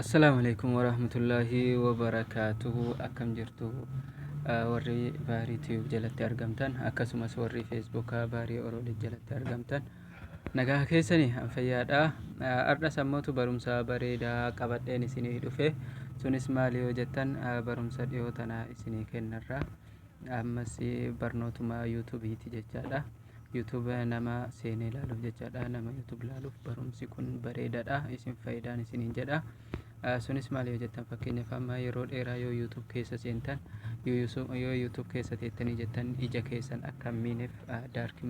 Assalamualaikum warahmatullahi wabarakatuh. Akkam jirtu warri baarii tiyuub jalatti argamtan akkasumas warri feesbuukaa baarii oroolii jalatti argamtan nagaa keessanii fayyaadha. Arda sammootu barumsa bareedaa qabadheen isinii dhufe sunis maali yoo jettan barumsa dhiyoo tanaa isinii kennarra ammas barnootuma yuutuubiiti jechaadha. YouTube nama seenee ilaaluuf jechaadha. Nama YouTube ilaaluuf barumsi kun bareedaadha. Isin faayidaan isiniin jedha. Sunis maal yoo jettan fakkeenyaaf amma yeroo dheeraa yoo YouTube keessa seentan yoo YouTube keessa teettanii jettan ija keessan akka miineef dark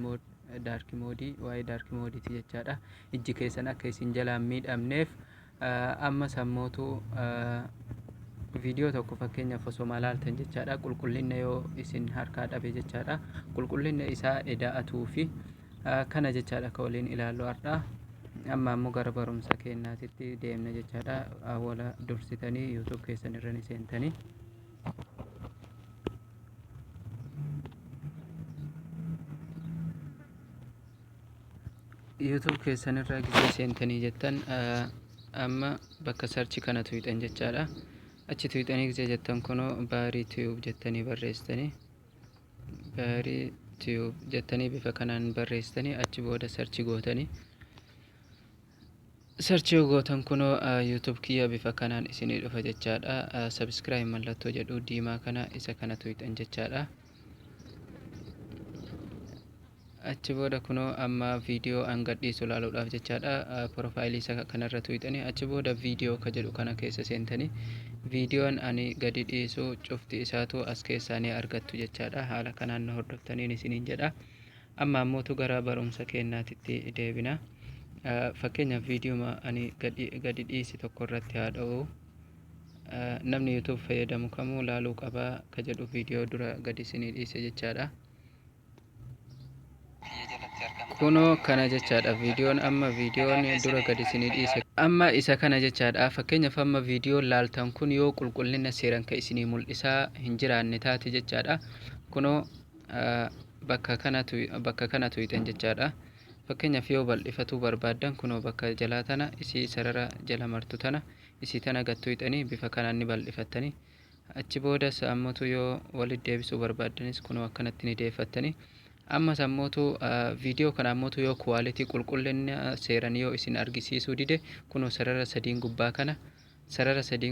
mode waa'ee dark modeeti jechaadha. Iji keessan akka isin jalaan miidhamneef amma sammootu viidiyoo tokko fakkeenyaaf osoo ilaaltan jechaadha qulqullinna yoo isin harkaa dhabe jechaadha qulqullinna isaa eda'atuu fi kana jechaadha ka waliin ilaallu har'a. Amma ammoo gara barumsa keenyaatitti deemna jechaadha. Awwala dursitanii YouTube keessan irra ni seentanii YouTube keessan irra gisee seentanii jettan amma bakka sarchi kana tuyxan jechaadha. Achi tuyxanii gisee jettan kunoo baarii tiyuub jettanii barreessitanii baarii tiyuub jettanii bifa kanaan barreessitanii achi booda sarchi gootanii sarchi gootan kunoo YouTube kiyya bifa kanaan isinii dhufa jechaadha. Subscribe mallattoo jedhu diimaa kana isa kana tuyxan jechaadha. Achi booda kunoo amma viidiyoo angadhiisu ilaaluudhaaf jechaadha. Profaayilii isa kanarra tuyxanii achi booda viidiyoo ka jedhu kana keessa seentanii viidiyoon ani gadi dhiisu cufti isaatu as keessaa ni argattu jechaadha. Haala kanaan na hordoftaniin isiniin jedha. Amma ammootu gara barumsa keenyaatitti deebina. Fakkeenyaaf viidiyooma ani gadi dhiisi tokko irratti haa ta'u namni YouTube fayyadamu kamuu laaluu qaba ka jedhu viidiyoo dura gadi isinii dhiise jechaadha. Kunoo kana jechaadha viidiyoon amma viidiyoon dura gadi isinii dhiise amma isa kana jechaadha. Fakkeenyaaf amma viidiyoon laaltan kun yoo qulqullina seeran ka isinii mul'isaa hin jiraanne taate jechaadha. Kunoo bakka kana tuyxan jechaadha. Fakkeenyaaf yoo bal'ifatuu barbaaddan kunoo bakka jalaa tana isii sarara jala martu tana isii tana gad tuyxanii bifa kanaan ni bal'ifattanii achi boodas ammootu yoo walitti deebisuu barbaaddanis kunoo akkanatti ni deeffattanii amma sammootu viidiyoo kana ammootu yoo kuwaalitii qulqullina seeran yoo isin argisiisuu dide kunoo sarara sadiin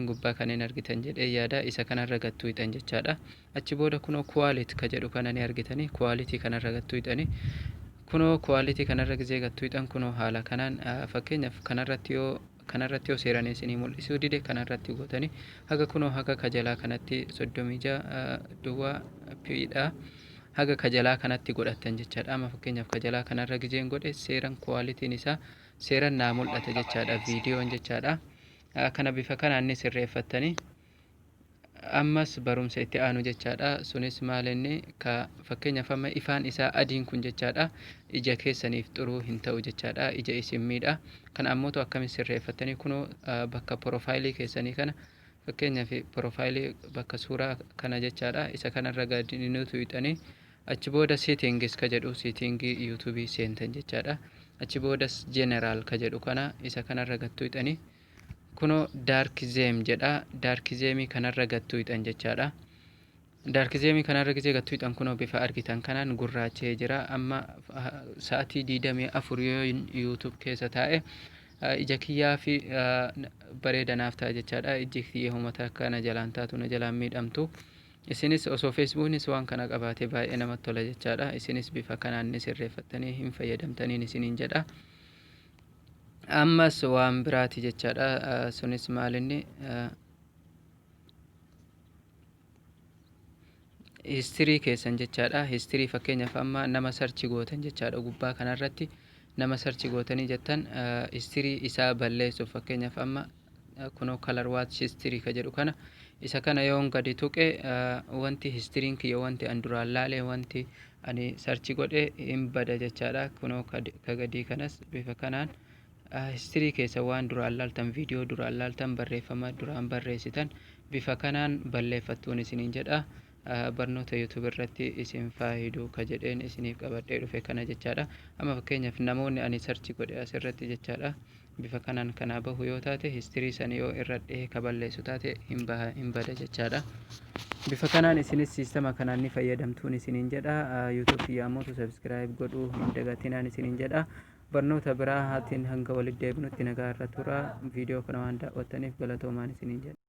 gubbaa kanneen argitan jedhee yaada isa kanarra gad tuyxan jechaadha. Achi booda kunoo kuwaalit ka jedhu kana ni argitanii kuwaalitii kanarra gad tuyxanii kunoo kuwaalitii kanarra gisee gad tuyxan kunoo haala kanaan fakkeenyaaf kanarratti yoo seeran isinii mul'isuu dide kanarratti gootanii haga kunoo haga kajalaa kanatti 36 duwwaa piidha haga kajalaa kanatti godhattan jechaadha. Amma fakkeenyaaf kajalaa kanarra giseen godhe seeran kuwaalitiin isaa seeran naa mul'ata jechaadha viidiyoon jechaadha. Kana bifa kanaan ni sirreeffattanii ammas barumsa itti aanu jechaadha. Sunis maal inni ka fakkeenyaaf amma ifaan isaa adiin kun jechaadha ija keessaniif xuruu hin ta'u jechaadha. Ija isin miidha. Kana ammootu akkamiin sirreeffattanii kunoo bakka profaayilii keessanii kana fakkeenyaaf profaayilii bakka suuraa kana jechaadha. Isa kanarra gadi ni tuyxanii achi booda seetingis ka jedhu seetingii yuutuubii seentan jechaadha. Achi boodas jeneraal ka jedhu kana isa kanarra gad tuyxanii kunoo daarkizeem jedha. Daarkizeemii kanarra gad tuyxan jechaadha. Daarkizeemii kanarra gisee gad tuyxan kunoo bifa argitan kanaan gurraachee jira. Amma sa'atii 24 yoo YouTube keessa taa'e ija kiyyaa fi bareeda naaf ta'a jechaadha. Iji kiyya uummata kana jalaan taatu na jalaan miidhamtu. Isinis osoo feesbuuknis waan kana qabaate baay'ee namatti tola jechaadha. Isinis bifa kanaan ni sirreeffattanii hin fayyadamtaniin isiniin jedha. Ammas waan biraati jechaadha. Sunis maalinni histirii keessan jechaadha. Histirii fakkeenyaaf amma nama sarchi gootan jechaadha. Gubbaa kanarratti nama sarchi gootanii jettan histirii isaa balleessuuf fakkeenyaaf amma kunoo color watch histirii ka jedhu kana isa kana yoon gadi tuqe wanti histiriin kiyya wanti an duraan laalee wanti ani sarchi godhe hin bada jechaadha. Kunoo ka gadii kanas bifa kanaan histirii keessa waan duraan laaltan viidiyoo duraan laaltan barreeffama duraan barreessitan bifa kanaan balleeffattuun isiniin jedha. Barnoota YouTube irratti isin faayiduu ka jedheen isiniif qabadhee dhufe kana jechaadha. Amma fakkeenyaaf namoonni ani sarchi godhe asirratti jechaadha bifa kanaan kana bahu yoo taate history san yoo irra dhihee kaballeessu taate hin bada jechaadha. bifa kanaan isinis sistema kanaan ni fayyadamtuun isiniin jedha. YouTube yaamootu subscribe godhuu hin dagatinaan isiniin jedha. barnoota biraa haatiin hanga walitti deebinutti nagaa irra tura. viidiyoo kana waan daawwattaniif galatoomaa isiniin jedha.